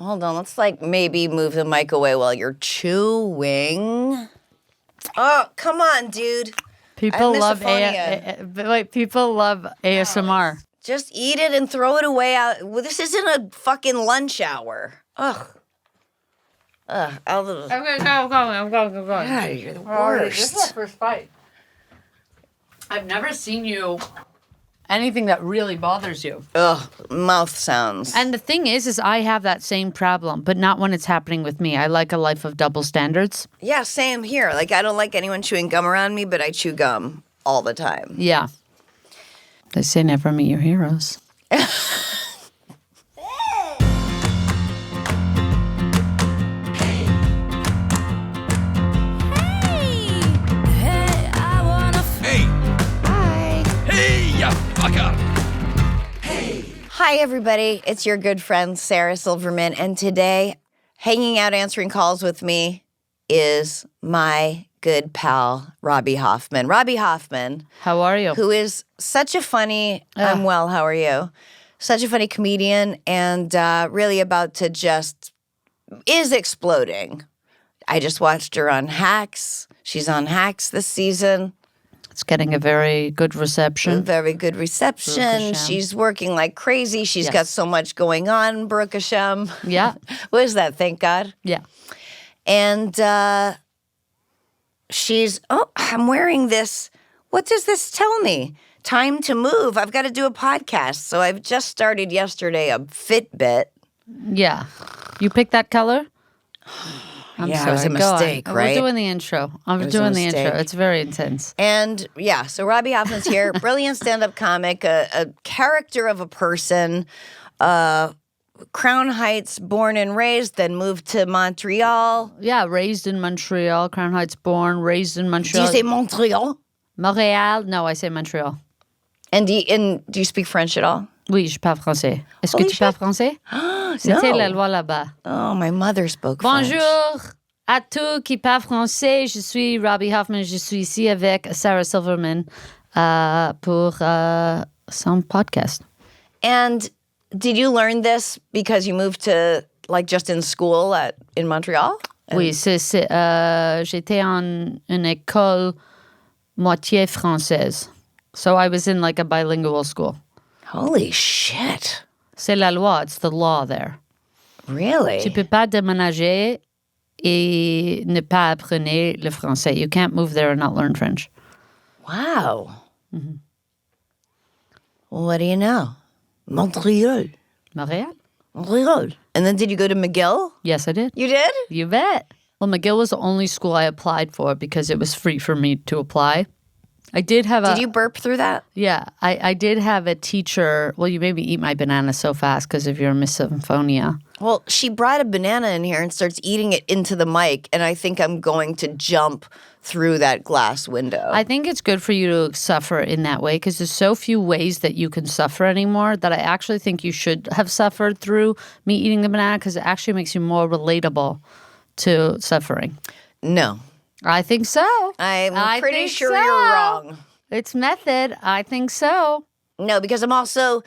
Hold on. Let's maybe move the mic away while you're chewing. Oh, come on, dude. People love People love ASMR. Just eat it and throw it away. Well, this isn't a fucking lunch hour. Ugh. Okay, I'm going. God, you're the worst. This is our first fight. I've never seen you anything that really bothers you. Ugh, mouth sounds. And the thing is I have that same problem, but not when it's happening with me. I like a life of double standards. Yeah, same here. I don't like anyone chewing gum around me, but I chew gum all the time. Yeah. They say never meet your heroes. Hi, everybody. It's your good friend, Sarah Silverman. And today, hanging out answering calls with me is my good pal, Robby Hoffman. Robby Hoffman. How are you? Who is such a funny, I'm well, how are you? Such a funny comedian and really about to is exploding. I just watched her on Hacks. She's on Hacks this season. It's getting a very good reception. Very good reception. She's working like crazy. She's got so much going on, Baruch Hashem. Yeah. What is that? Thank God. Yeah. And I'm wearing this. What does this tell me? Time to move. I've got to do a podcast. So I've just started yesterday a Fitbit. Yeah. You picked that color? I'm yeah, sorry. it was a mistake, right? We're doing the intro. It's very intense. And yeah, so Robby Hoffman's here, brilliant stand-up comic, a character of a person, Crown Heights, born and raised, then moved to Montreal. Yeah, raised in Montreal, Crown Heights born, raised in Montreal. Do you say Montreal? Montréal? No, I say Montreal. And do you speak French at all? Oui, je parle français. Est-ce que tu parles français? C'était la loi là-bas. Oh, my mother spoke Bonjour French. à tous qui parlent français. Je suis Robby Hoffman. Je suis ici avec Sarah Silverman pour some podcast. And did you learn this because you moved to, just in school in Montreal? Oui, j'étais en une école moitié française. So I was in a bilingual school. Holy shit. C'est la loi. It's the law there. Really? Tu peux pas déménager et ne pas apprendre le français. You can't move there and not learn French. Wow. Mm-hmm. Well, what do you know? Montreal. Montreal. And then did you go to McGill? Yes, I did. You did? You bet. Well, McGill was the only school I applied for because it was free for me to apply. I did have Did you burp through that? Yeah, I did have a teacher. Well, you made me eat my banana so fast because of your misophonia. Well, she brought a banana in here and starts eating it into the mic, and I think I'm going to jump through that glass window. I think it's good for you to suffer in that way because there's so few ways that you can suffer anymore that I actually think you should have suffered through me eating the banana because it actually makes you more relatable to suffering. No. I think so. I'm pretty sure you're wrong. It's method. I think so. No, because I'm also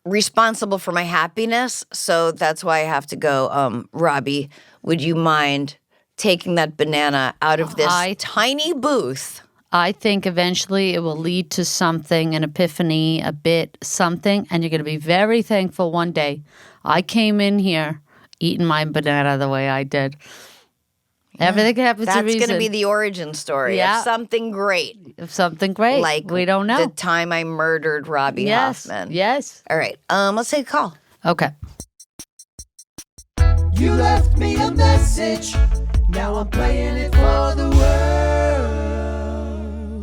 responsible for my happiness, so that's why I have to go, Robby, would you mind taking that banana out of this tiny booth? I think eventually it will lead to something, an epiphany, a bit something, and you're going to be very thankful one day. I came in here eating my banana the way I did. Everything happens to reason. That's going to be the origin story of something great. Like we don't know. The time I murdered Robby Hoffman. Yes. All right. Let's take a call. Okay. You left me a message. Now I'm playing it for the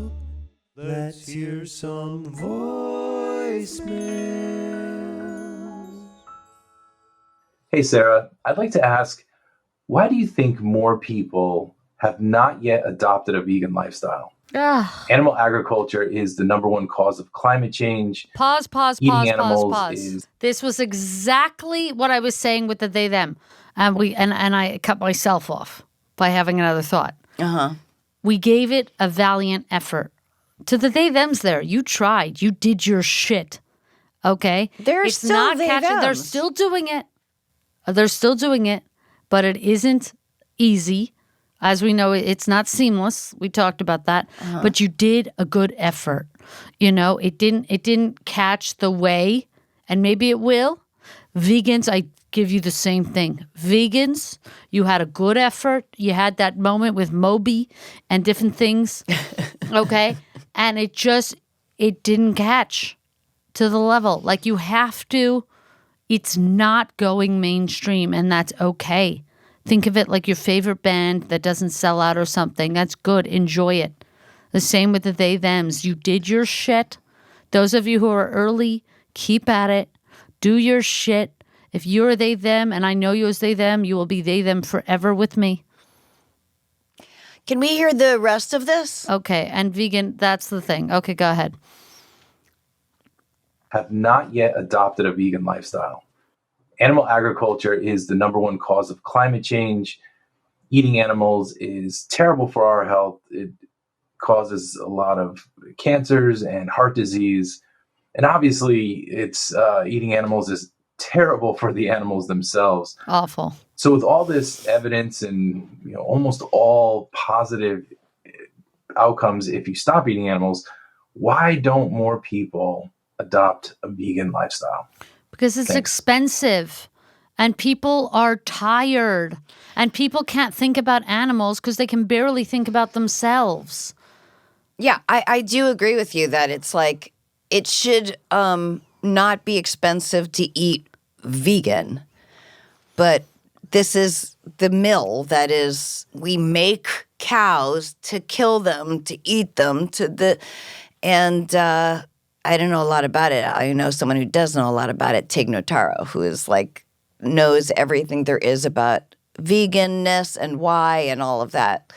world. Let's hear some voicemails. Hey, Sarah. I'd like to ask, why do you think more people have not yet adopted a vegan lifestyle? Animal agriculture is the number one cause of climate change. Pause. Is... This was exactly what I was saying with the they, them. And I cut myself off by having another thought. Uh-huh. We gave it a valiant effort. To the they, thems there, you tried. You did your shit. Okay? They're still they, thems. They're still doing it. They're still doing it, but it isn't easy. As we know, it's not seamless. We talked about that. But you did a good effort. It didn't catch the way, and maybe it will. Vegans, I give you the same thing. Vegans, you had a good effort. You had that moment with Moby and different things. Okay? And it didn't catch to the level. Like, you have to, it's not going mainstream, and that's okay. Think of it like your favorite band that doesn't sell out or something. That's good. Enjoy it. The same with the they, thems. You did your shit. Those of you who are early, keep at it. Do your shit. If you're a they, them, and I know you as they, them, you will be they, them forever with me. Can we hear the rest of this? Okay, and vegan, that's the thing. Okay, go ahead. Have not yet adopted a vegan lifestyle. Animal agriculture is the number one cause of climate change. Eating animals is terrible for our health. It causes a lot of cancers and heart disease. And obviously, eating animals is terrible for the animals themselves. Awful. So with all this evidence and almost all positive outcomes if you stop eating animals, why don't more people adopt a vegan lifestyle? Because it's expensive, and people are tired, and people can't think about animals because they can barely think about themselves. Yeah, I do agree with you that it's like it should not be expensive to eat vegan, but this is the mill that is, we make cows to kill them, to eat them, and I don't know a lot about it. I know someone who does know a lot about it, Tig Notaro, who is knows everything there is about veganness and why and all of that.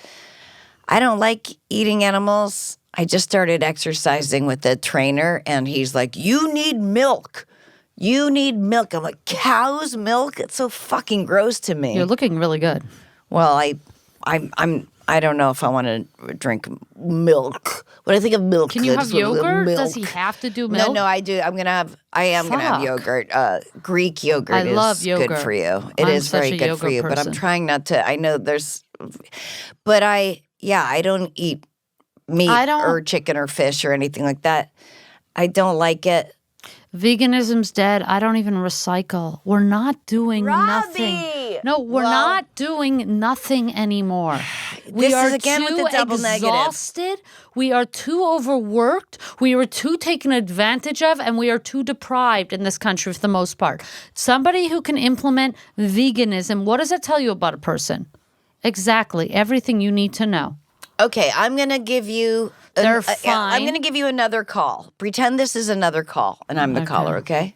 I don't like eating animals. I just started exercising with a trainer, and he's like, you need milk. You need milk. I'm like, cow's milk? It's so fucking gross to me. You're looking really good. Well, I don't know if I want to drink milk. When I think of milk, can you have yogurt? Milk. Does he have to do milk? No, I do. I am gonna have yogurt. Greek yogurt love yogurt. Good for you. It I'm is such very a good yogurt for you. But I'm person. trying not to. I know there's, but I don't eat meat or chicken or fish or anything like that. I don't like it. Veganism's dead. I don't even recycle. We're not doing nothing. No, we're not doing nothing anymore. We This are is again too with the double negative. exhausted. We are too overworked. We are too taken advantage of, and we are too deprived in this country for the most part. Somebody who can implement veganism, what does it tell you about a person? Exactly. Everything you need to know. Okay, I'm gonna give you. They're fine. I'm going to give you another call. Pretend this is another call, and I'm the caller, okay?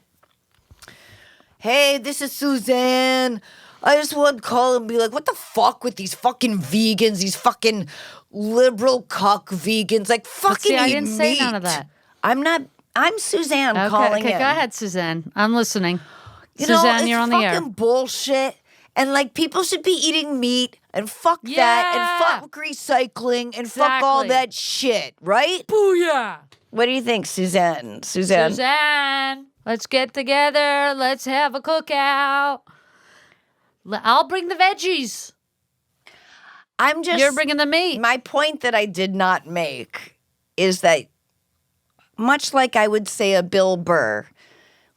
Hey, this is Suzanne. I just want to call and be like, what the fuck with these fucking vegans, these fucking liberal cuck vegans? Like, fucking eat I didn't say meat. none of that. I'm Suzanne calling in. Okay, go ahead, Suzanne. I'm listening. You know, Suzanne, you're on the air. It's fucking bullshit. And, people should be eating meat, and fuck that, and fuck recycling, and fuck all that shit, right? Booyah! What do you think, Suzanne? Suzanne, let's get together. Let's have a cookout. I'll bring the veggies. You're bringing the meat. My point that I did not make is that, much like I would say a Bill Burr,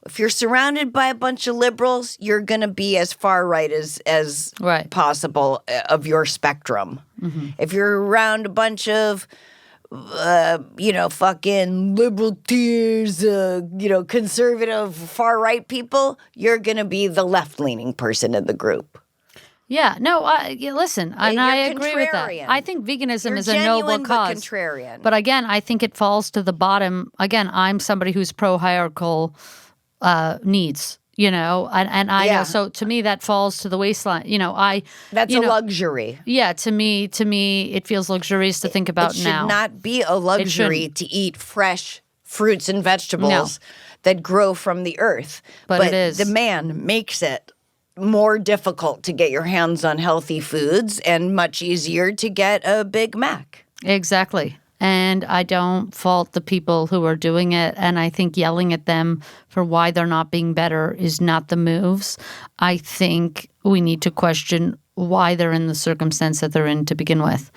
if you're surrounded by a bunch of liberals, you're going to be as far right as possible of your spectrum. Mm-hmm. If you're around a bunch of, fucking liberal tears, conservative far right people, you're going to be the left-leaning person in the group. Yeah, no, listen, and I agree with that. I think veganism is a noble cause. Contrarian. But again, I think it falls to the bottom. Again, I'm somebody who's pro-hierarchical needs, and I know. So to me, that falls to the waistline. That's a luxury. Yeah, to me, it feels luxurious to think about now. It should not be a luxury to eat fresh fruits and vegetables that grow from the earth. But it is. The man makes it more difficult to get your hands on healthy foods and much easier to get a Big Mac. Exactly. And I don't fault the people who are doing it. And I think yelling at them for why they're not being better is not the moves. I think we need to question why they're in the circumstance that they're in to begin with.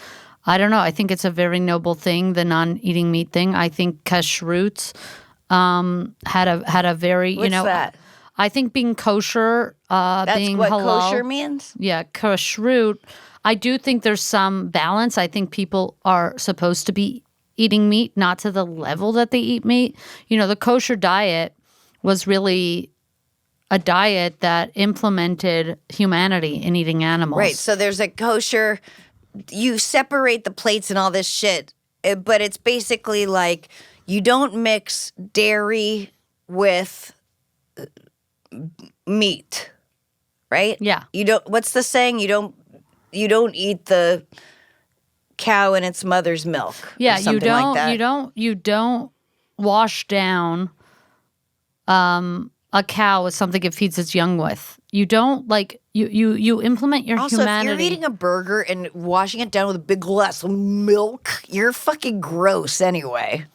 I don't know. I think it's a very noble thing, the non-eating meat thing. I think kashrut had a very, What's that? I think being kosher, That's being what halal. kosher means? Yeah, kashrut. I do think there's some balance. I think people are supposed to be eating meat, not to the level that they eat meat. The kosher diet was really a diet that implemented humanity in eating animals. Right. So there's a kosher, you separate the plates and all this shit, but it's basically like you don't mix dairy with meat, right? Yeah. You don't, what's the saying? You don't eat the cow in its mother's milk. Yeah, or something like that. You don't wash down a cow with something it feeds its young with. You don't you implement your Also, humanity. if you're eating a burger and washing it down with a big glass of milk, you're fucking gross anyway.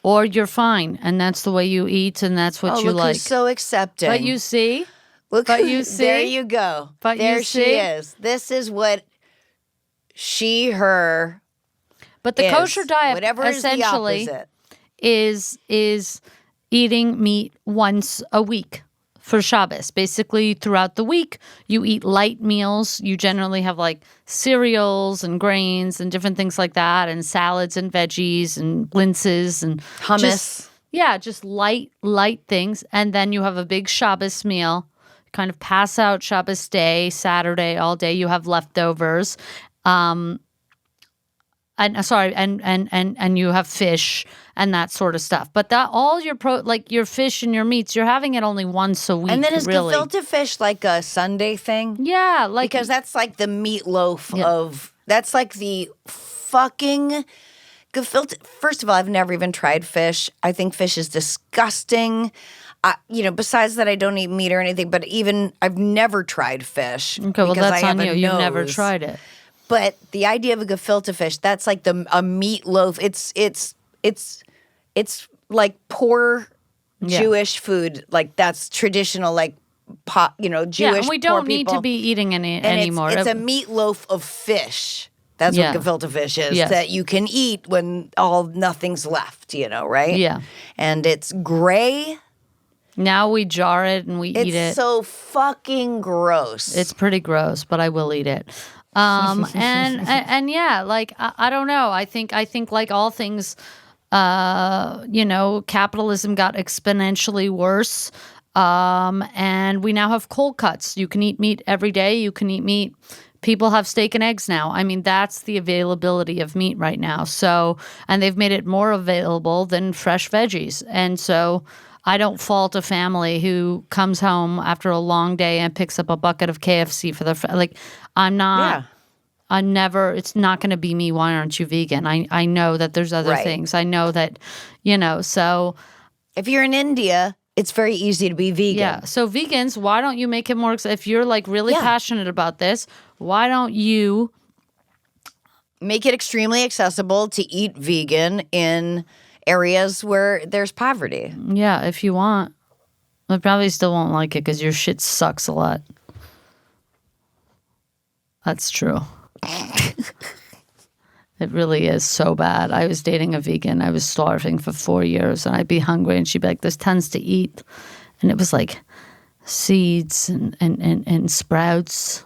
Or you're fine, and that's the way you eat, and that's what you look like. who's so accepting. But you see, There you go. But there you she see? is. This is what her. But the is. kosher diet Whatever essentially is the opposite. is eating meat once a week for Shabbos. Basically, throughout the week, you eat light meals. You generally have like cereals and grains and different things like that, and salads and veggies and blintzes and Hummus. just light things. And then you have a big Shabbos meal. Kind of pass out Shabbos day, Saturday, all day. You have leftovers. And you have fish and that sort of stuff. But that all your fish and your meats, you're having it only once a week. And then is really. gefilte fish like a Sunday thing? Yeah, Because that's like the meatloaf of. That's like the fucking gefilte. First of all, I've never even tried fish. I think fish is disgusting. Besides that, I don't eat meat or anything. But even I've never tried fish. Okay, well, because that's I have on a you. You've never nose. tried it. But the idea of a gefilte fish, that's like a meatloaf. It's like poor Jewish food. Like that's traditional, like Jewish. Yeah, and we don't poor need people. to be eating any And anymore. It's a meatloaf of fish. That's Yeah. what gefilte fish is. Yes. That you can eat when nothing's left. Right? Yeah. And it's gray. Now we jar it and we eat it. It's so fucking gross. It's pretty gross, but I will eat it. And yeah, like I don't know. I think like all things, capitalism got exponentially worse. And we now have cold cuts. You can eat meat every day. You can eat meat. People have steak and eggs now. I mean, that's the availability of meat right now. So, and they've made it more available than fresh veggies. And so I don't fault a family who comes home after a long day and picks up a bucket of KFC for their I'm not. Yeah. It's not going to be me. Why aren't you vegan? I know that there's other things. I know that, so. If you're in India, it's very easy to be vegan. Yeah. So vegans, why don't you make it more, if you're like really passionate about this, why don't you make it extremely accessible to eat vegan in areas where there's poverty? Yeah, if you want. I probably still won't like it because your shit sucks a lot. That's true. It really is so bad. I was dating a vegan. I was starving for 4 years, and I'd be hungry, and she'd be like, there's tons to eat. And it was like seeds and sprouts.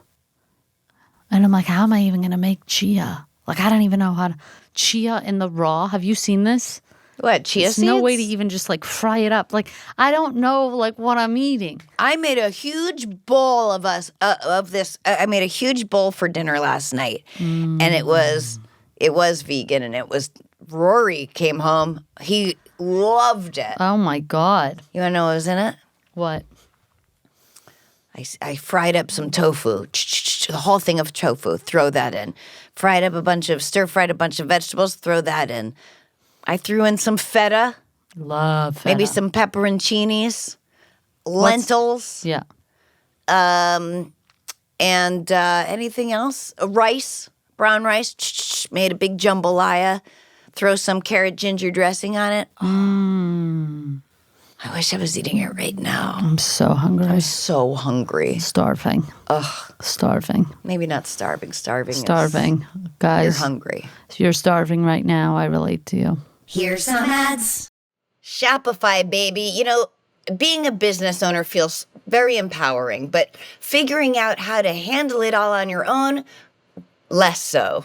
And I'm like, how am I even going to make chia? Like, I don't even know how to. Chia in the raw. Have you seen this? What, chia There's seeds? no way to even just like fry it up. Like, I don't know like what I'm eating. I made a huge bowl of this. I made a huge bowl for dinner last night, and it was vegan, and it was. Rory came home. He loved it. Oh my God. You want to know what was in it? What? I fried up some tofu, the whole thing of tofu. Throw that in. Stir-fried a bunch of vegetables. Throw that in. I threw in some feta. Love feta. Maybe some pepperoncinis, lentils. Yeah. And anything else? Rice, brown rice. Made a big jambalaya. throw some carrot ginger dressing on it. I wish I was eating it right now. I'm so hungry. I'm so hungry. Starving. Ugh. Starving. Maybe not starving. Starving. Guys. You're hungry. If you're starving right now, I relate to you. Here's some ads. Shopify, baby. You know, being a business owner feels very empowering, but figuring out how to handle it all on your own, less so.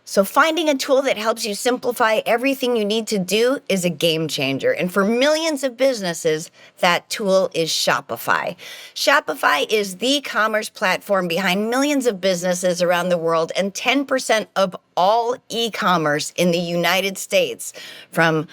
So finding a tool that helps you simplify everything you need to do is a game changer. And for millions of businesses, that tool is Shopify. Shopify is the commerce platform behind millions of businesses around the world and 10% of all e-commerce in the United States. From,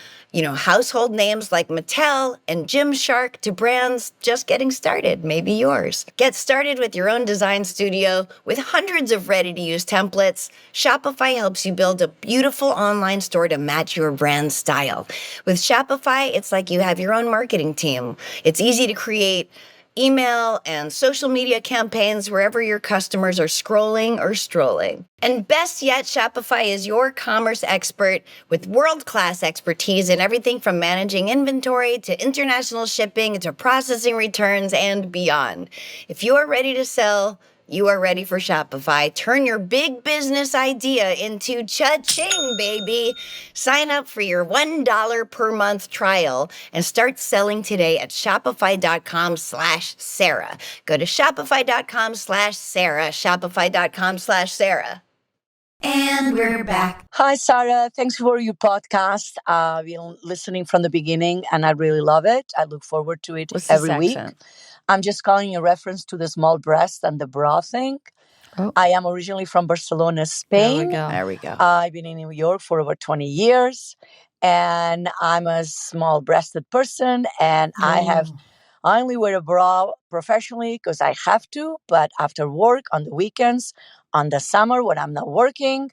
household names like Mattel and Gymshark to brands just getting started, maybe yours. Get started with your own design studio with hundreds of ready-to-use templates. Shopify helps you build a beautiful online store to match your brand style. With Shopify, it's like you have your own marketing team. It's easy to create email and social media campaigns wherever your customers are scrolling or strolling. And best yet, Shopify is your commerce expert with world-class expertise in everything from managing inventory to international shipping to processing returns and beyond. If you are ready to sell, you are ready for Shopify. Turn your big business idea into cha-ching, baby. Sign up for your $1 per month trial and start selling today at shopify.com/Sarah. Go to shopify.com/Sarah, shopify.com/Sarah. And we're back. Hi, Sarah. Thanks for your podcast. I've been listening from the beginning, and I really love it. I look forward to it What's every this week. accent? I'm just calling in reference to the small breast and the bra thing. Oh. I am originally from Barcelona, Spain. There we go. I've been in New York for over 20 years, and I'm a small-breasted person, and I only wear a bra professionally because I have to, but after work, on the weekends, on the summer when I'm not working,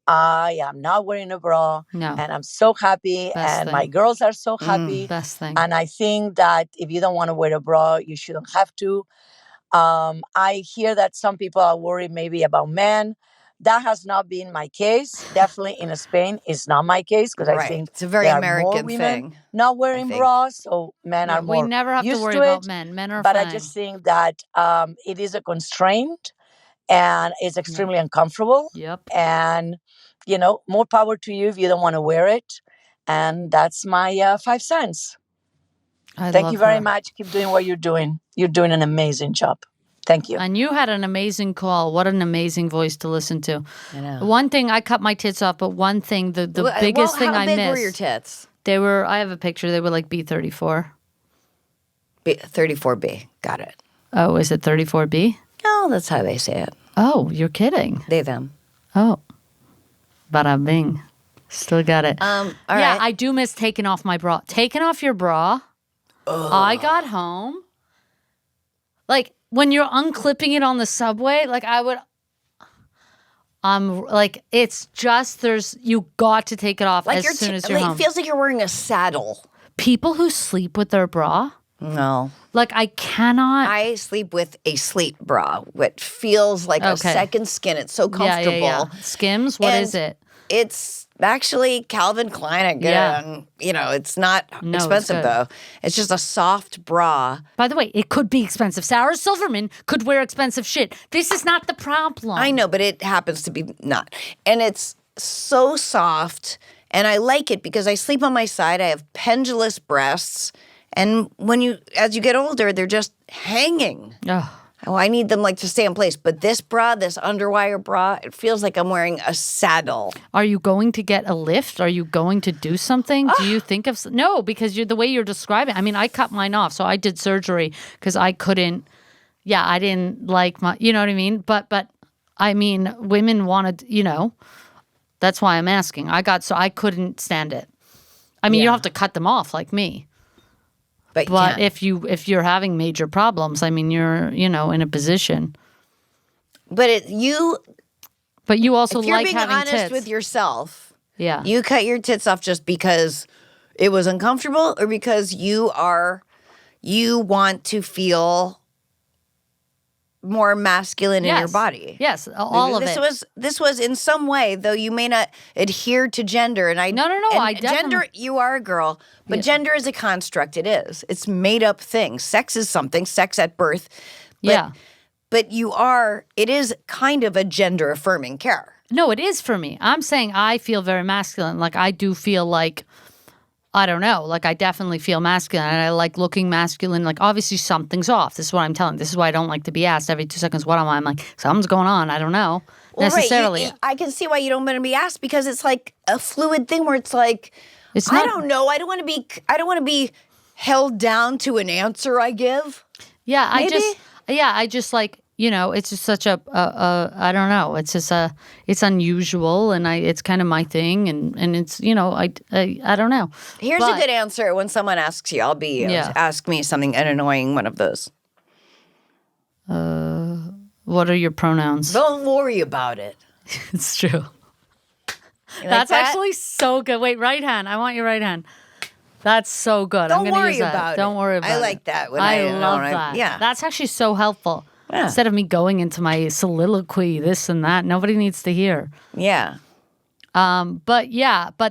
I am not wearing a bra, and I'm so happy, and my girls are so happy. Best thing. And I think that if you don't want to wear a bra, you shouldn't have to. I hear that some people are worried maybe about men. That has not been my case. Definitely in Spain, it's not my case because I think it's a very there American are more women thing. not wearing bras, so men are more We never have used to worry to about it. men. Men are But fine. I just think that it is a constraint and it's extremely uncomfortable. Yep. And, more power to you if you don't want to wear it. And that's my 5 cents. Thank you very much. Keep doing what you're doing. You're doing an amazing job. Thank you. And you had an amazing call. What an amazing voice to listen to. I know. One thing, I cut my tits off, but one thing, the biggest thing I missed. How big were your tits? They were, I have a picture, they were like B34. 34B. Got it. Oh, is it 34B? No, that's how they say it. Oh, you're kidding. They, them. Oh. Bada bing. Still got it. All yeah, right. I do miss taking off my bra. Taking off your bra. I got home. Like, when you're unclipping it on the subway, like I would, like it's just you got to take it off Like as soon as you're it home. feels like you're wearing a saddle. People who sleep with their bra, No. like I cannot. I sleep with a sleep bra, which feels like a second skin. It's so comfortable. Yeah. Skims, what is it? It's actually Calvin Klein. I get it. And, it's not expensive though. It's just a soft bra. By the way, it could be expensive. Sarah Silverman could wear expensive shit. This is not the problem. I know, but it happens to be not. And it's so soft. And I like it because I sleep on my side. I have pendulous breasts. And as you get older, they're just hanging. Oh. Oh, I need them to stay in place. But this bra, this underwire bra, it feels like I'm wearing a saddle. Are you going to get a lift? Are you going to do something? Do you think of... No, because the way you're describing... I mean, I cut mine off, so I did surgery because I couldn't... Yeah, I didn't like my... You know what I mean? But I mean, women wanted... That's why I'm asking. I couldn't stand it. I mean, you don't have to cut them off like me. But if you're having major problems, I mean, you're in a position. But you also if you're like being having honest tits with yourself. Yeah, you cut your tits off just because it was uncomfortable, or because you want to feel more masculine in your body. Yes, all of this it. This was in some way, though you may not adhere to gender. And No, I definitely... Gender, you are a girl, but gender is a construct. It is. It's made up thing. Sex is something, sex at birth. But, But it is kind of a gender affirming care. No, it is for me. I'm saying I feel very masculine. Like I do feel like, I don't know, like I definitely feel masculine and I like looking masculine. Like obviously something's off. This is what I'm telling. This is why I don't like to be asked every 2 seconds, what am I? I'm like, something's going on. I don't know necessarily. Right. I can see why you don't want to be asked because it's like a fluid thing where it's like, I don't know. I don't want to be held down to an answer I give. Yeah. I just like, it's just such a I don't know. It's just it's unusual, and it's kind of my thing, and it's I don't know. Here's a good answer when someone asks you. I'll be ask me something an annoying one of those. What are your pronouns? Don't worry about it. It's true. That's actually so good. Wait, right hand. I want your right hand. That's so good. Don't I'm gonna worry use that. about it. Don't worry about it. I like that. I love that. Yeah. That's actually so helpful. Yeah. Instead of me going into my soliloquy, this and that, nobody needs to hear. Yeah. But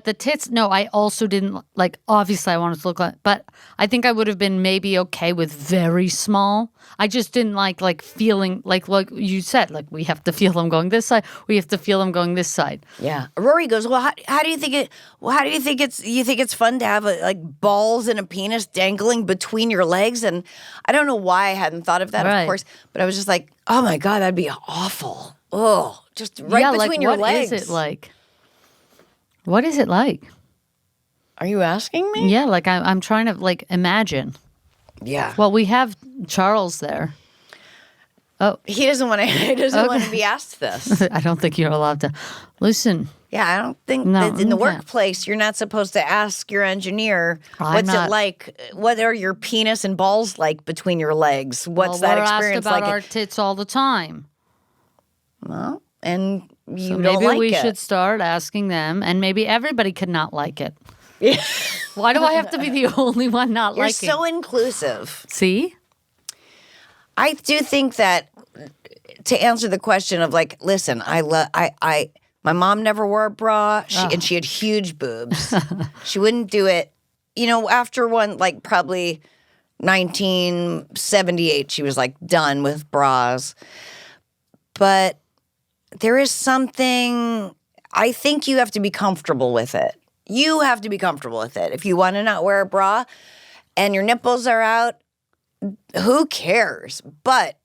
the tits, no, I also didn't, like, obviously I wanted to look like, but I think I would have been maybe okay with very small. I just didn't like feeling, like you said, like we have to feel them going this side, we have to feel them going this side. Yeah. Rory goes, well, how do you think you think it's fun to have like balls and a penis dangling between your legs? And I don't know why I hadn't thought of that, of course, but I was just like, oh my God, that'd be awful. Oh, just right between your legs. What is it like? What is it like? Are you asking me? Yeah, like I'm trying to like imagine. Yeah. Well, we have Charles there. Oh, he doesn't want to. He doesn't want to be asked this. I don't think you're allowed to. Listen. Yeah, I don't think that in the workplace you're not supposed to ask your engineer what's it like. What are your penis and balls like between your legs? What's that experience like? We're asked about our tits all the time. Well, and you so don't like it. Maybe we should start asking them, and maybe everybody could not like it. Yeah. Why do I have to be the only one not liking? You're so inclusive. See? I do think that to answer the question of like, listen, my mom never wore a bra, and she had huge boobs. She wouldn't do it. After like probably 1978, she was like done with bras. But there is something, I think you have to be comfortable with it. You have to be comfortable with it. If you want to not wear a bra and your nipples are out, who cares? But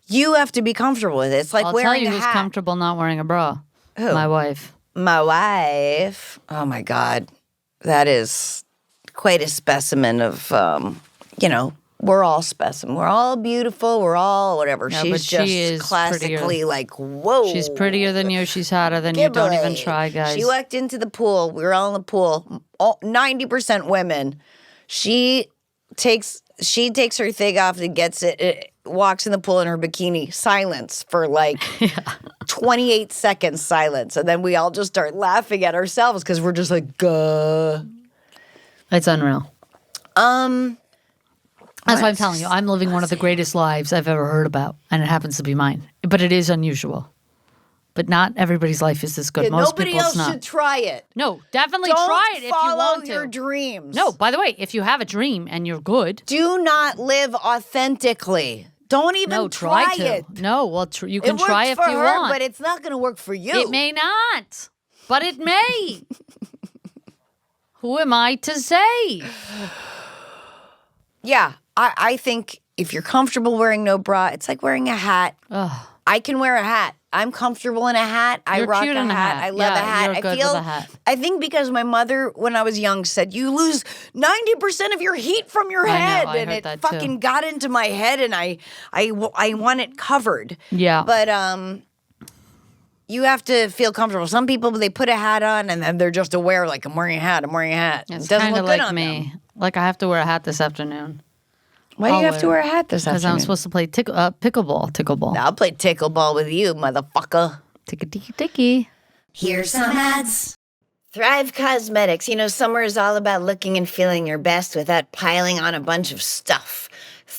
you have to be comfortable with it. It's like wearing a hat. I'll tell you who's comfortable not wearing a bra. Who? My wife. My wife. Oh, my God. That is quite a specimen of, we're all specimen. We're all beautiful. We're all whatever. No, she's just she classically prettier. Like, whoa. She's prettier than you. She's hotter than you. Don't even try, guys. She walked into the pool. We were all in the pool. 90% women. She takes her thing off and gets it, walks in the pool in her bikini. Silence for like 28 seconds silence. And then we all just start laughing at ourselves because we're just like, Gah. It's unreal. That's what I'm telling you. I'm living one of the greatest lives I've ever heard about, and it happens to be mine. But it is unusual. But not everybody's life is this good. Yeah, Most nobody people's else not. should try it. No, definitely try it if you want to. Follow your dreams. No, by the way, if you have a dream and you're good. Do not live authentically. Don't even try it. No, well, you can try if you want. But it's not going to work for you. It may not, but it may. Who am I to say? Yeah, I think if you're comfortable wearing no bra, it's like wearing a hat. Ugh. I can wear a hat. I'm comfortable in a hat. I rock a hat. I love a hat. You're good with a hat. I think because my mother, when I was young, said you lose 90% of your heat from your head, I and heard it that fucking too. got into my head, and I want it covered. Yeah, but you have to feel comfortable. Some people, they put a hat on and then they're just aware, like, I'm wearing a hat. I'm wearing a hat. It's it doesn't kind of look good like on me. them. Like I have to wear a hat this afternoon. Why do you have to wear a hat this afternoon? Because I'm supposed to play pickleball. I'll play tickleball with you, motherfucker. Ticky. Here's some ads. Thrive Cosmetics. Summer is all about looking and feeling your best without piling on a bunch of stuff.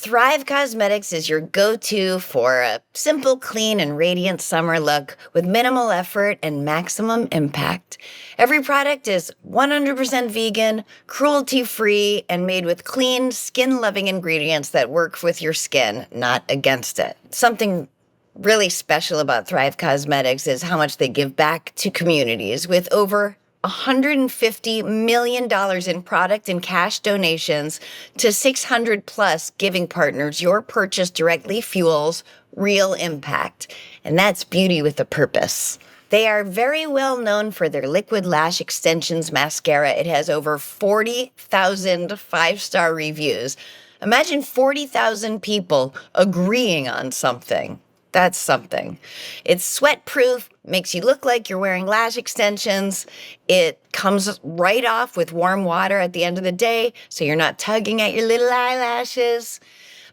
Thrive Cosmetics is your go-to for a simple, clean, and radiant summer look with minimal effort and maximum impact. Every product is 100% vegan, cruelty-free, and made with clean, skin-loving ingredients that work with your skin, not against it. Something really special about Thrive Cosmetics is how much they give back to communities with over $150 million in product and cash donations to 600 plus giving partners. Your purchase directly fuels real impact. And that's beauty with a purpose. They are very well known for their liquid lash extensions mascara. It has over 40,000 five-star reviews. Imagine 40,000 people agreeing on something. That's something. It's sweat-proof, makes you look like you're wearing lash extensions. It comes right off with warm water at the end of the day, so you're not tugging at your little eyelashes.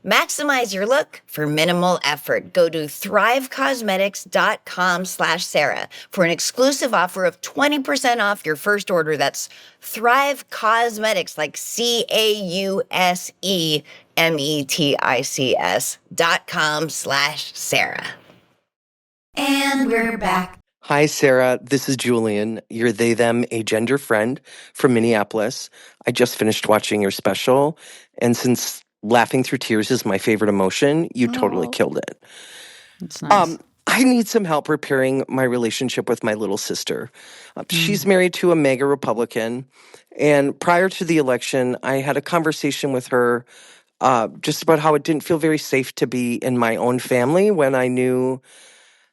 Maximize your look for minimal effort. Go to thrivecosmetics.com/Sarah for an exclusive offer of 20% off your first order. That's Thrive Cosmetics, like CAUSEMETICS.com/Sarah. And we're back. Hi, Sarah. This is Julian, your they, them, a gender friend from Minneapolis. I just finished watching your special, and since laughing through tears is my favorite emotion, you totally killed it. That's nice. I need some help repairing my relationship with my little sister. She's married to a mega Republican, and prior to the election, I had a conversation with her just about how it didn't feel very safe to be in my own family when I knew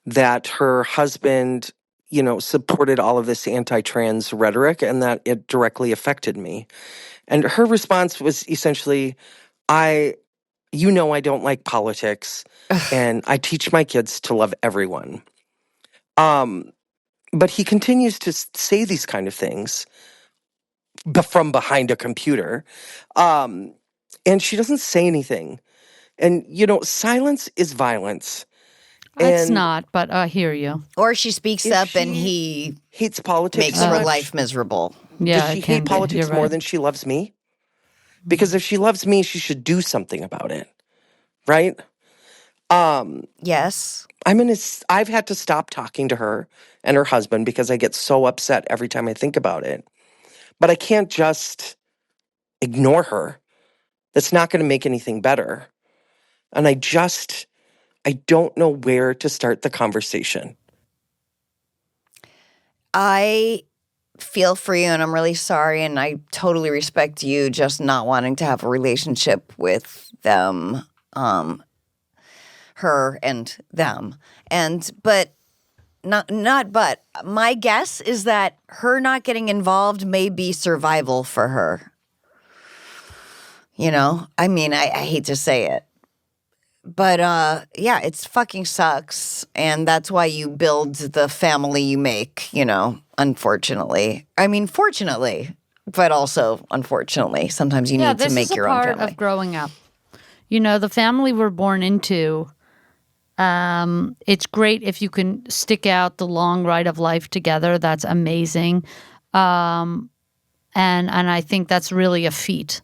that her husband, supported all of this anti-trans rhetoric and that it directly affected me. And her response was essentially, I don't like politics, and I teach my kids to love everyone. But he continues to say these kind of things from behind a computer, and she doesn't say anything. And, silence is violence. It's not, but I hear you. Or she speaks up and he hates politics, makes her life miserable. Yeah, does she hate politics more than she loves me? Because if she loves me, she should do something about it, right? Yes. I've had to stop talking to her and her husband because I get so upset every time I think about it. But I can't just ignore her. That's not going to make anything better. And I don't know where to start the conversation. I feel for you, and I'm really sorry, and I totally respect you just not wanting to have a relationship with them, her and them. But my guess is that her not getting involved may be survival for her. I hate to say it. But, yeah, it's fucking sucks. And that's why you build the family you make, unfortunately. I mean, fortunately, but also unfortunately. Sometimes you need to make your own family. This is a part of growing up. The family we're born into, it's great if you can stick out the long ride of life together. That's amazing. And I think that's really a feat.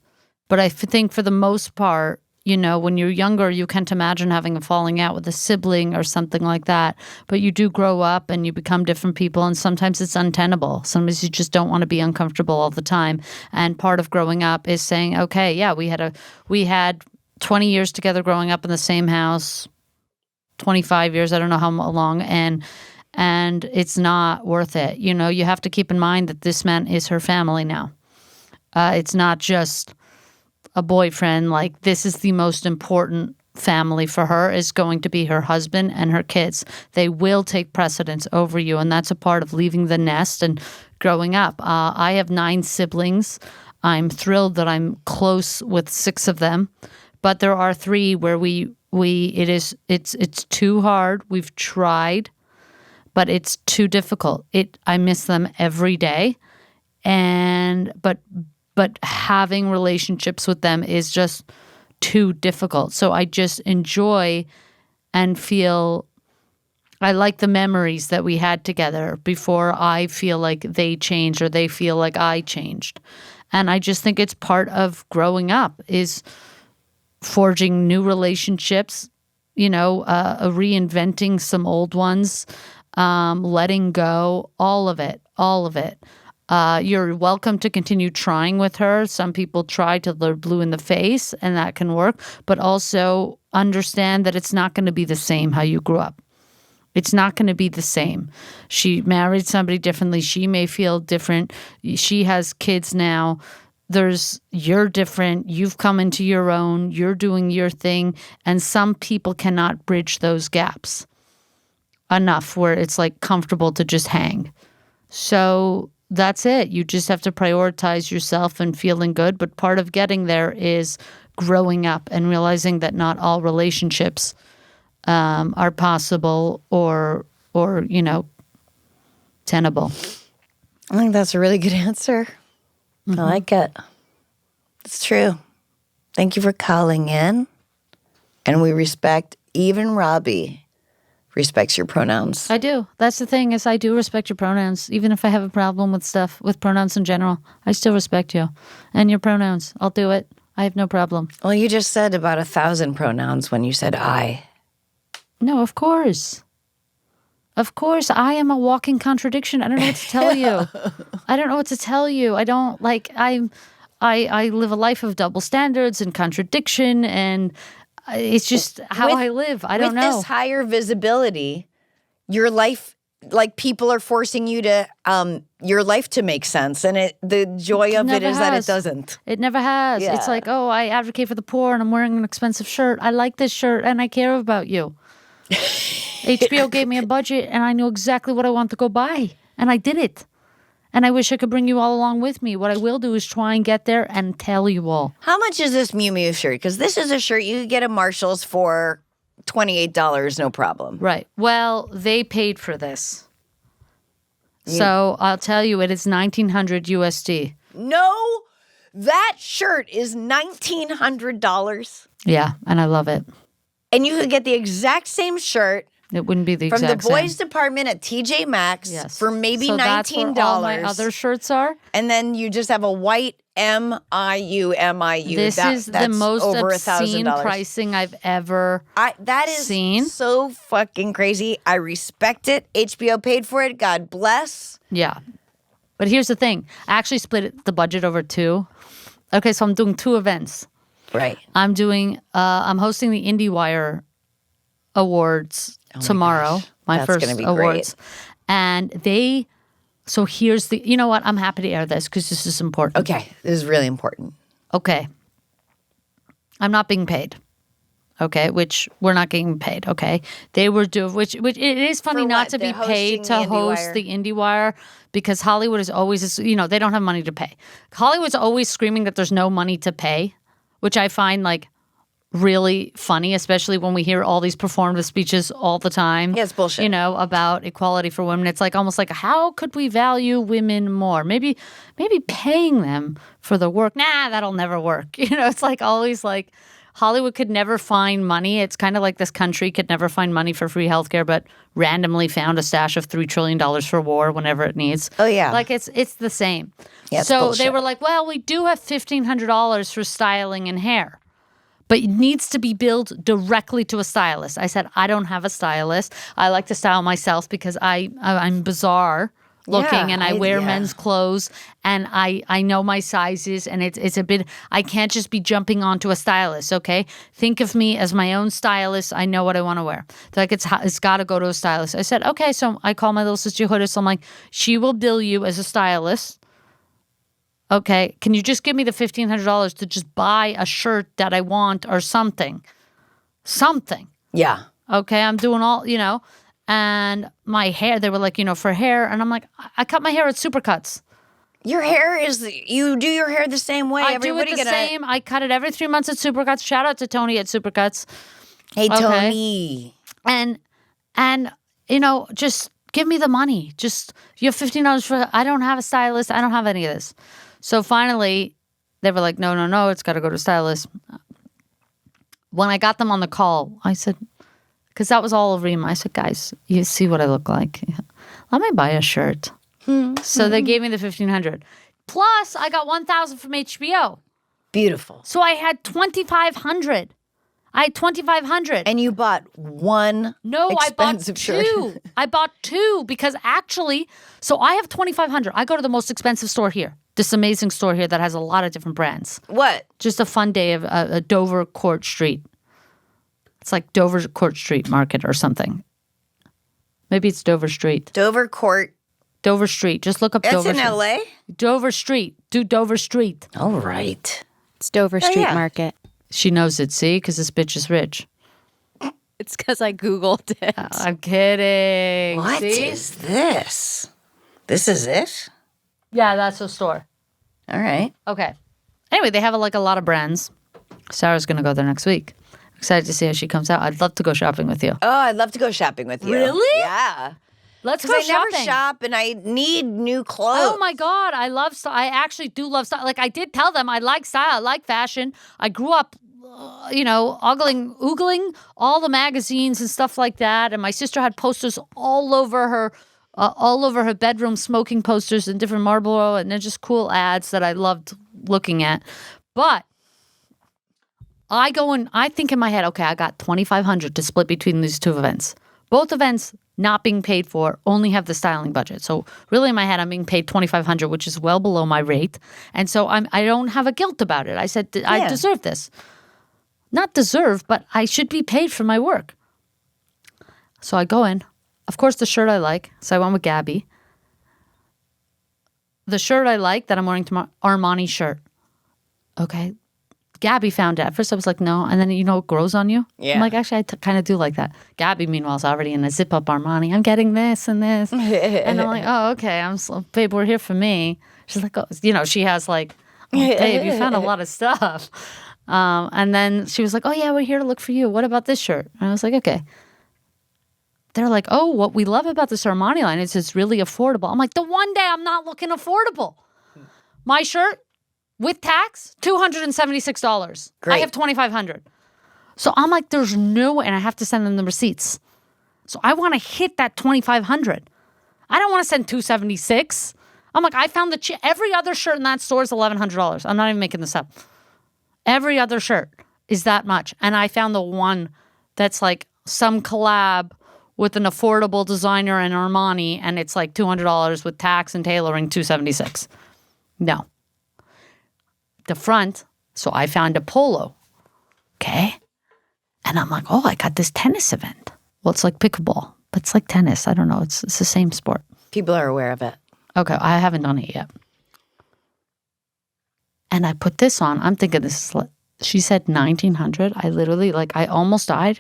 But I think for the most part, when you're younger, you can't imagine having a falling out with a sibling or something like that. But you do grow up and you become different people, and sometimes it's untenable. Sometimes you just don't want to be uncomfortable all the time. And part of growing up is saying, okay, yeah, we had 20 years together growing up in the same house, 25 years, I don't know how long, and it's not worth it. You have to keep in mind that this man is her family now. It's not just a boyfriend. Like, this is the most important family for her, is going to be her husband and her kids. They will take precedence over you, and that's a part of leaving the nest and growing up. I have 9 siblings. I'm thrilled that I'm close with 6 of them, but there are 3 where it's too hard. We've tried, but it's too difficult. I miss them every day, but having relationships with them is just too difficult. So I just enjoy and feel I like the memories that we had together before I feel like they changed or they feel like I changed. And I just think it's part of growing up is forging new relationships, reinventing some old ones, letting go, all of it. You're welcome to continue trying with her. Some people try till they're blue in the face, and that can work. But also understand that it's not going to be the same how you grew up. It's not going to be the same. She married somebody differently. She may feel different. She has kids now. You're different. You've come into your own. You're doing your thing. And some people cannot bridge those gaps enough where it's like comfortable to just hang. So that's it. You just have to prioritize yourself and feeling good. But part of getting there is growing up and realizing that not all relationships are possible or tenable. I think that's a really good answer. I like it. It's true. Thank you for calling in. And we respect, even Robby respects your pronouns. I do. That's the thing, is I do respect your pronouns. Even if I have a problem with pronouns in general, I still respect you and your pronouns. I'll do it. I have no problem. Well, you just said about 1,000 pronouns when you said I. No, of course. Of course, I am a walking contradiction. I don't know what to tell you. I don't I live a life of double standards and contradiction, and it's just how I live. I don't know. With this higher visibility, your life, like people are forcing you to, your life to make sense. And the joy of it is that it doesn't. It never has. Yeah. It's like, I advocate for the poor and I'm wearing an expensive shirt. I like this shirt and I care about you. HBO gave me a budget and I knew exactly what I want to go buy. And I did it. And I wish I could bring you all along with me. What I will do is try and get there and tell you all. How much is this Miu Miu shirt? Because this is a shirt you could get at Marshall's for $28, no problem. Right. Well, they paid for this. So I'll tell you, it is $1,900 USD. No, that shirt is $1,900. Yeah, and I love it. And you could get the exact same shirt It wouldn't be the from exact the boys same. department at TJ Maxx for maybe so $19. That's where all my other shirts are. And then you just have a white MIU. This is the most over obscene $1,000 pricing I've ever that is seen. So fucking crazy. I respect it. HBO paid for it. God bless. Yeah. But here's the thing. I actually split the budget over two. Okay, so I'm doing two events. Right. I'm hosting the IndieWire Awards tomorrow. My first gonna be awards. Great. And so here's you know what? I'm happy to air this because this is important. Okay. This is really important. Okay. I'm not being paid. Okay, which we're not getting paid. Okay, they were doing which it is funny not to be paid to host the IndieWire because Hollywood is always they don't have money to pay. Hollywood's always screaming that there's no money to pay, which I find like really funny, especially when we hear all these performative speeches all the time. Yeah, it's bullshit. About equality for women. It's like almost like, how could we value women more? Maybe paying them for the work. Nah, that'll never work. It's like always like Hollywood could never find money. It's kind of like this country could never find money for free healthcare, but randomly found a stash of $3 trillion for war whenever it needs. Oh, yeah. Like it's the same. Yeah, it's so bullshit. They were like, well, we do have $1,500 for styling and hair, but it needs to be billed directly to a stylist. I said, I don't have a stylist. I like to style myself because I'm bizarre looking and I wear men's clothes and I know my sizes and it's a bit, I can't just be jumping onto a stylist, okay? Think of me as my own stylist. I know what I want to wear. They're like, it's got to go to a stylist. I said, okay. So I call my little sister Hoodis. I'm like, she will bill you as a stylist. Okay. Can you just give me the $1,500 to just buy a shirt that I want or something? Something. Yeah. Okay. I'm doing all, And my hair, they were like, for hair. And I'm like, I cut my hair at Supercuts. Your hair you do your hair the same way. I do it the same. I cut it every 3 months at Supercuts. Shout out to Tony at Supercuts. Hey, Tony. And just give me the money. Just, you have $15 for, I don't have a stylist. I don't have any of this. So finally, they were like, no, it's got to go to a stylist. When I got them on the call, I said, because that was all of Rima. I said, guys, you see what I look like. Let me buy a shirt. So they gave me the $1,500. Plus, I got $1,000 from HBO. Beautiful. So I had 2,500. And you bought one expensive shirt. Two. I bought two because actually, so I have 2,500. I go to the most expensive store here. This amazing store here that has a lot of different brands. What? Just a fun day of Dover Court Street. It's like Dover Court Street Market or something. Maybe it's Dover Street. Dover Court. Dover Street. Just look up Dover Street. That's in L.A.? Dover Street. Do Dover Street. All right. It's Dover Street Market. She knows it, see? Because this bitch is rich. It's because I Googled it. I'm kidding. What is this? This is it? Yeah, that's the store. All right. Okay. Anyway, they have like a lot of brands. Sarah's going to go there next week. Excited to see how she comes out. I'd love to go shopping with you. Oh, I'd love to go shopping with you. Really? Yeah. Let's go Because I shopping. never shop and I need new clothes. Oh my God, I love style. I actually do love style. Like I did tell them I like style, I like fashion. I grew up, oogling all the magazines and stuff like that. And my sister had posters all over her bedroom, smoking posters and different Marlboro, and they're just cool ads that I loved looking at. But I think in my head, okay, I got 2,500 to split between these two events. Both events not being paid for, only have the styling budget. So really in my head, I'm being paid $2,500, which is well below my rate. And so I don't have a guilt about it. I said, I deserve this. Not deserve, but I should be paid for my work. So I go in. Of course, the shirt I like. So I went with Gabby. The shirt I like that I'm wearing tomorrow, Armani shirt. Okay. Gabby found it. At first I was like, no. And then, it grows on you. Yeah. I'm like, actually, I kind of do like that. Gabby, meanwhile, is already in a zip-up Armani. I'm getting this and this. And I'm like, oh, okay. Babe, we're here for me. She's like, oh, she has like, oh, babe, you found a lot of stuff. And then she was like, oh, yeah, we're here to look for you. What about this shirt? And I was like, okay. They're like, oh, what we love about this Armani line is it's really affordable. I'm like, the one day I'm not looking affordable. My shirt, with tax, $276. Great. I have $2,500. So I'm like, there's no way, and I have to send them the receipts. So I want to hit that $2,500. I don't want to send $276. I'm like, I found every other shirt in that store is $1,100. I'm not even making this up. Every other shirt is that much. And I found the one that's like some collab with an affordable designer and Armani, and it's like $200 with tax and tailoring, $276. No. The front, so I found a polo. Okay. And I'm like, oh, I got this tennis event. Well, it's like pickleball, but it's like tennis. I don't know. It's the same sport. People are aware of it. Okay. I haven't done it yet. And I put this on. I'm thinking she said 1,900. I literally, I almost died.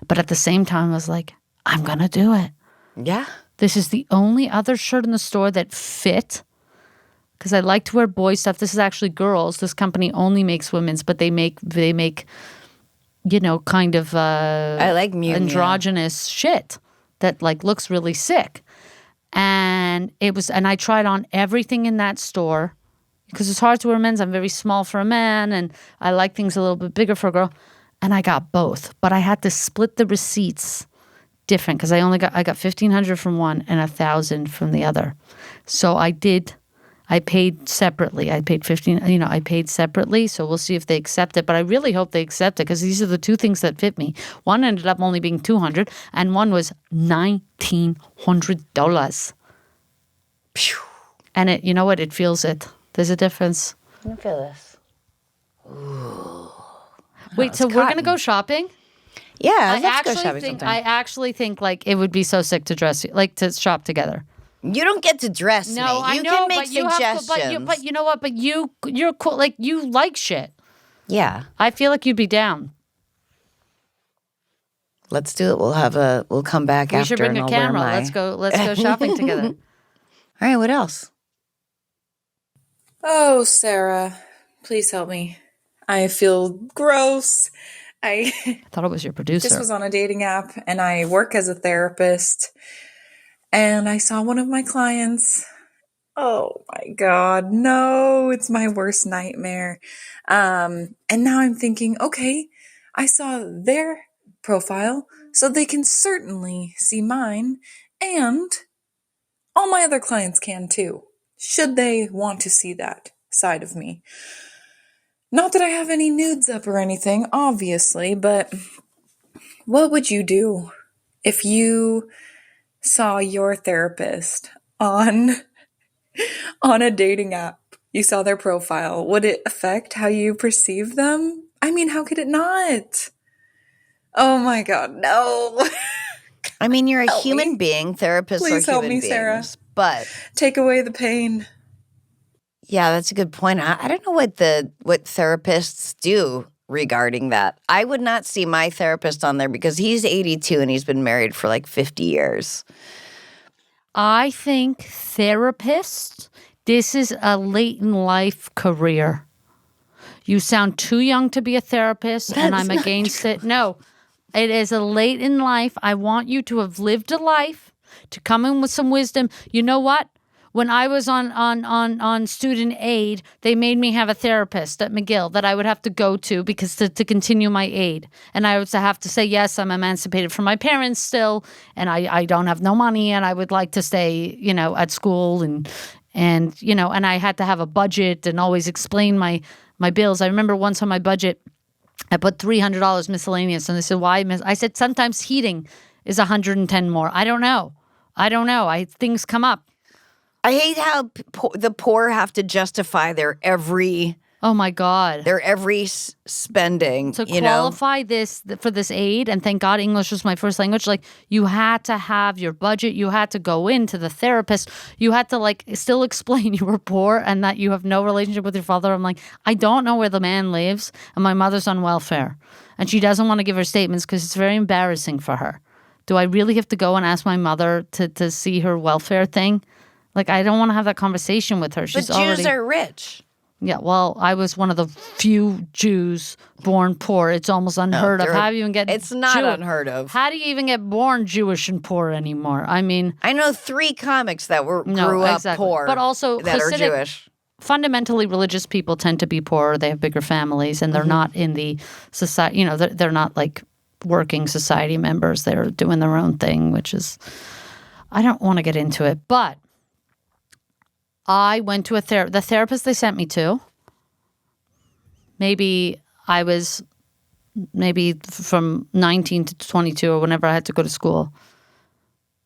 But at the same time, I was like, I'm going to do it. Yeah. This is the only other shirt in the store that fit. Because I like to wear boy stuff. This is actually girls. This company only makes women's, but they make kind of I like androgynous shit that looks really sick. And I tried on everything in that store because it's hard to wear men's. I'm very small for a man, and I like things a little bit bigger for a girl. And I got both, but I had to split the receipts different because I got $1,500 from one and $1,000 from the other. So I paid separately. I paid I paid separately, so we'll see if they accept it. But I really hope they accept it because these are the two things that fit me. One ended up only being $200, and one was $1,900. Phew. And it, it feels it. There's a difference. I can feel this. Ooh. Wait, so we're gonna go shopping? Yeah, I'd love to go shopping sometime. I actually think it would be so sick to dress, to shop together. You don't get to dress me. I know, can make but you suggestions. but you know what? But you're cool. You like shit. Yeah. I feel like you'd be down. Let's do it. We'll come back after. We should bring and a I'll camera. wear my... Let's go shopping together. All right. What else? Oh, Sarah, please help me. I feel gross. I thought it was your producer. Just was on a dating app, and I work as a therapist. And I saw one of my clients. Oh my God, no, it's my worst nightmare. And now I'm thinking, okay, I saw their profile, so they can certainly see mine, and all my other clients can too, should they want to see that side of me. Not that I have any nudes up or anything, obviously, but what would you do if you saw your therapist on a dating app? You saw their profile. Would it affect how you perceive them? I mean, how could it not? Oh my God, no. I mean, you're a human being. Therapists Please are help human me, beings. Sarah. But take away the pain. Yeah, that's a good point. I don't know what therapists do regarding that. I would not see my therapist on there because he's 82 and he's been married for like 50 years. I think therapists, this is a late in life career. You sound too young to be a therapist, and I'm against it. No, it is a late in life. I want you to have lived a life, to come in with some wisdom. You know what? When I was on student aid, they made me have a therapist at McGill that I would have to go to because to continue my aid. And I would have to say, yes, I'm emancipated from my parents still, and I don't have no money, and I would like to stay, at school, and I had to have a budget and always explain my bills. I remember once on my budget, I put $300 miscellaneous, and they said, why? I said, sometimes heating is $110 more. I don't know. Things come up. I hate how the poor have to justify their every. Oh my God. Their every spending. To qualify for this aid, and thank God English was my first language, like you had to have your budget, you had to go into the therapist, you had to still explain you were poor and that you have no relationship with your father. I'm like, I don't know where the man lives, and my mother's on welfare. And she doesn't want to give her statements because it's very embarrassing for her. Do I really have to go and ask my mother to see her welfare thing? Like, I don't want to have that conversation with her. But Jews are rich. Yeah, well, I was one of the few Jews born poor. It's almost unheard of. How do you even get? It's not unheard of. How do you even get born Jewish and poor anymore? I mean, I know 3 comics that grew up poor, but also that are Jewish. Fundamentally, religious people tend to be poorer. They have bigger families, and they're not in the society. They're not like working society members. They're doing their own thing, which is, I don't want to get into it, but. I went to the therapist they sent me to. Maybe I was from 19 to 22 or whenever I had to go to school.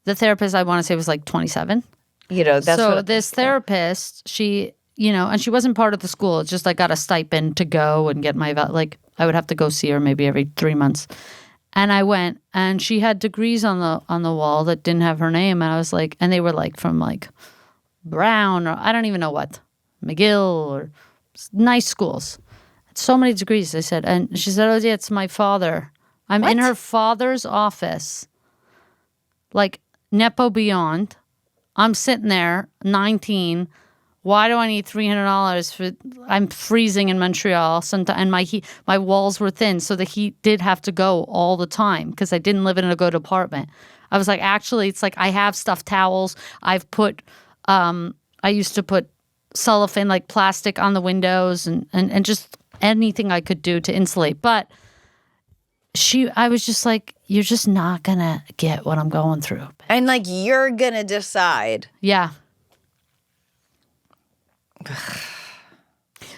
The therapist, I want to say, was like 27. This therapist, she, and she wasn't part of the school. It's just I got a stipend to go and get my, I would have to go see her maybe every 3 months. And I went, and she had degrees on the wall that didn't have her name. And I was like, and they were from Brown, or I don't even know what, McGill, or nice schools. So many degrees, I said. And she said, oh, yeah, it's my father. I'm in her father's office, Nepo beyond. I'm sitting there, 19. Why do I need $300 I'm freezing in Montreal, and my walls were thin, so the heat did have to go all the time because I didn't live in a good apartment. I was like, actually, it's I have stuffed towels. I've put... I used to put cellophane, plastic on the windows and just anything I could do to insulate. But I was just like, you're just not going to get what I'm going through. And you're going to decide. Yeah.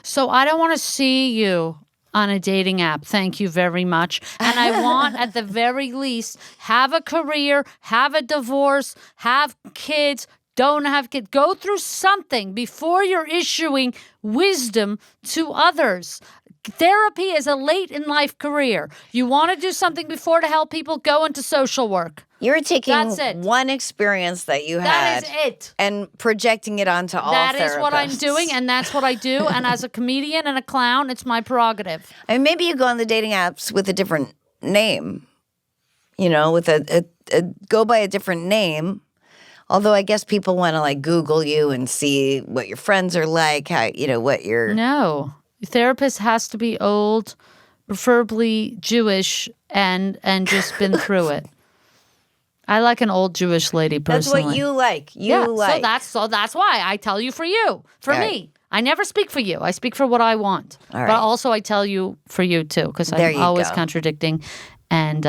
So I don't want to see you on a dating app. Thank you very much. And I want, at the very least, have a career, have a divorce, have kids, don't have kids. Go through something before you're issuing wisdom to others. Therapy is a late in life career. You want to do something before to help people, go into social work. You're taking one experience that you had. That is it. And projecting it onto all therapists. That is what I'm doing, and that's what I do. And as a comedian and a clown, it's my prerogative. I mean, maybe you go on the dating apps with a different name. With a go by a different name. Although I guess people want to Google you and see what your friends are like, how what you're. No, your therapist has to be old, preferably Jewish, and just been through it. I like an old Jewish lady personally. That's what you like. So that's why I tell you for you, for me. I never speak for you. I speak for what I want. All right. But also I tell you for you too, because I'm always contradicting, and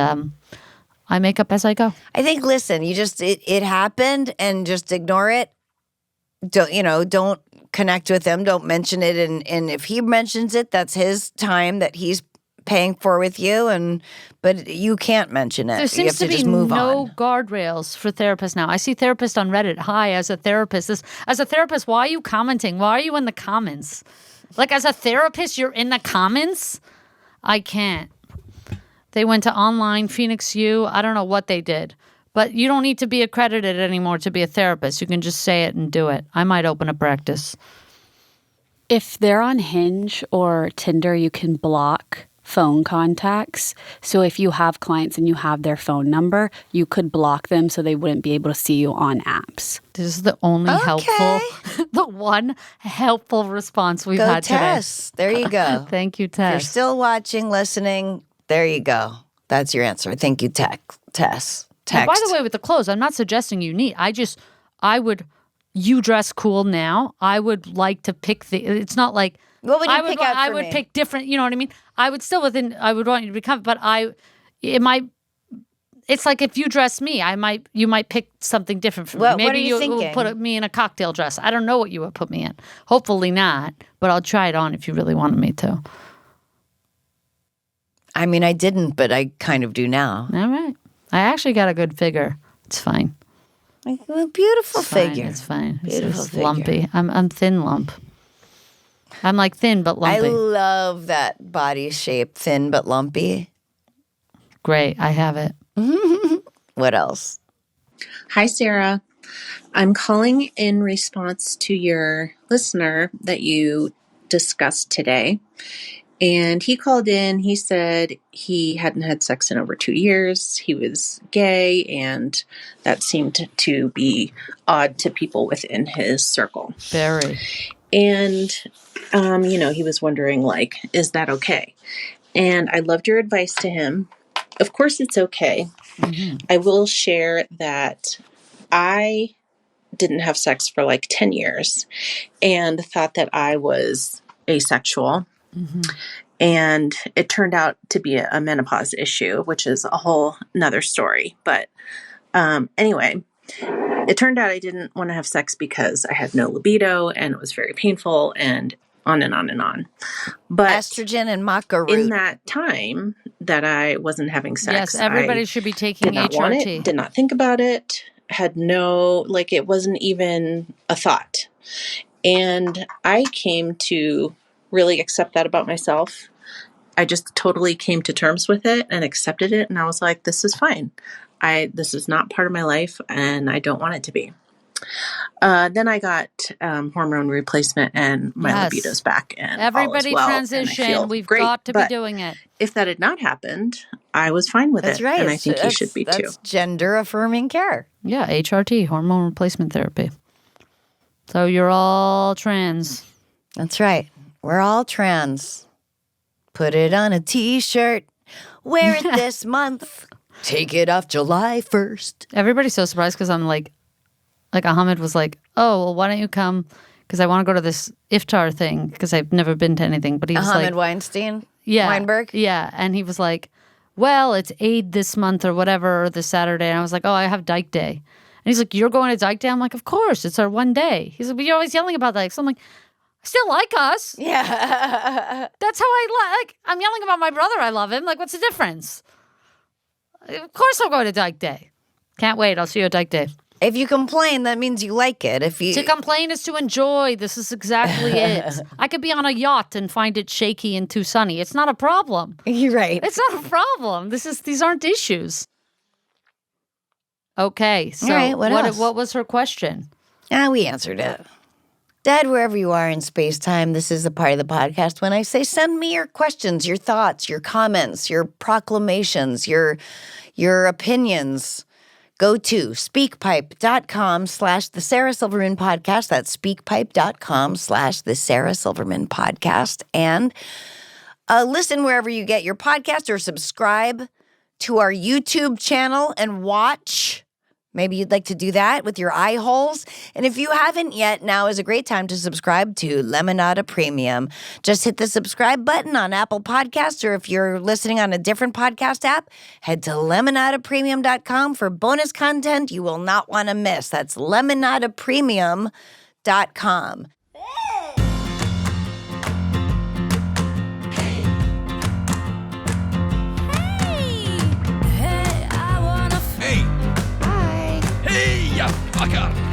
I make up as I go. I think, listen, you just, it happened and just ignore it. Don't connect with him. Don't mention it. And if he mentions it, that's his time that he's paying for with you. But you can't mention it. There seems to be just move no on. guardrails for therapists now. I see therapists on Reddit. Hi, as a therapist. As a therapist, why are you commenting? Why are you in the comments? Like, as a therapist, you're in the comments? I can't. They went to online Phoenix U. I don't know what they did. But you don't need to be accredited anymore to be a therapist. You can just say it and do it. I might open a practice. If they're on Hinge or Tinder, you can block phone contacts. So if you have clients and you have their phone number, you could block them so they wouldn't be able to see you on apps. This is the only the one helpful response we've had Tess. today. There you go. Thank you, If you're Tess. still watching, listening, there you go. That's your answer. Thank you, Tess. And by the way, with the clothes, I'm not suggesting you need. You dress cool now. I would like to pick it's not like. What would you pick out for I would me? pick different, you know what I mean? I would still I would want you to become, but it's like if you dress me, you might pick something different for me. What Maybe are you will thinking? put me in a cocktail dress. I don't know what you would put me in. Hopefully not, but I'll try it on if you really wanted me to. I mean, I didn't, but I kind of do now. All right. I actually got a good figure. It's fine. Like a beautiful It's fine. figure. It's fine. Beautiful It's just figure. lumpy. I'm thin lump. I'm like thin but I lumpy. love that body shape, thin but lumpy. Great. I have it. What else? Hi, Sarah. I'm calling in response to your listener that you discussed today. And he called in. He said he hadn't had sex in over 2 years. He was gay, and that seemed to be odd to people within his circle. Very. And, he was wondering, like, is that okay? And I loved your advice to him. Of course it's okay. Mm-hmm. I will share that I didn't have sex for like 10 years and thought that I was asexual. Mm-hmm. And it turned out to be a menopause issue, which is a whole nother story. But anyway, it turned out I didn't want to have sex because I had no libido and it was very painful and on and on and on. But estrogen and maca root. In that time that I wasn't having sex, yes, everybody should be taking did not HRT. want it, did not think about it, had no, it wasn't even a thought. And I came to really accept that about myself. I just totally came to terms with it and accepted it. And I was like, this is fine. This is not part of my life and I don't want it to be. Then I got hormone replacement and my libido's back. And everybody all is well, transition. We've great. got to But be doing it. If that had not happened, I was fine with That's it. right. And I think you should be too. That's gender affirming care. Yeah, HRT, hormone replacement therapy. So you're all trans. That's right. We're all trans. Put it on a t-shirt. Wear it this month. Take it off July 1st. Everybody's so surprised because I'm like Ahmed was like, oh, well, why don't you come? Because I want to go to this iftar thing because I've never been to anything. But he was Ahmed like, Weinstein? yeah, Weinberg? Yeah. And he was like, well, it's Eid this month or whatever, or this Saturday. And I was like, oh, I have Dyke Day. And he's like, you're going to Dyke Day? I'm like, of course. It's our one day. He's like, but you're always yelling about that. So I'm like, I still like us. Yeah. That's how I like. I'm yelling about my brother. I love him. Like, what's the difference? Of course I'm going to Dyke Day. Can't wait. I'll see you at Dyke Day. If you complain, that means you like it. To complain is to enjoy. This is exactly it. I could be on a yacht and find it shaky and too sunny. It's not a problem. You're right. It's not a problem. These aren't issues. Okay, so all right, what was her question? We answered it. Dad, wherever you are in space-time, this is the part of the podcast when I say send me your questions, your thoughts, your comments, your proclamations, your opinions. Go to speakpipe.com/the Sarah Silverman Podcast. That's speakpipe.com/the Sarah Silverman Podcast. And listen wherever you get your podcast or subscribe to our YouTube channel and watch. Maybe you'd like to do that with your eye holes. And if you haven't yet, now is a great time to subscribe to Lemonada Premium. Just hit the subscribe button on Apple Podcasts, or if you're listening on a different podcast app, head to lemonadapremium.com for bonus content you will not want to miss. That's lemonadapremium.com. fuck up.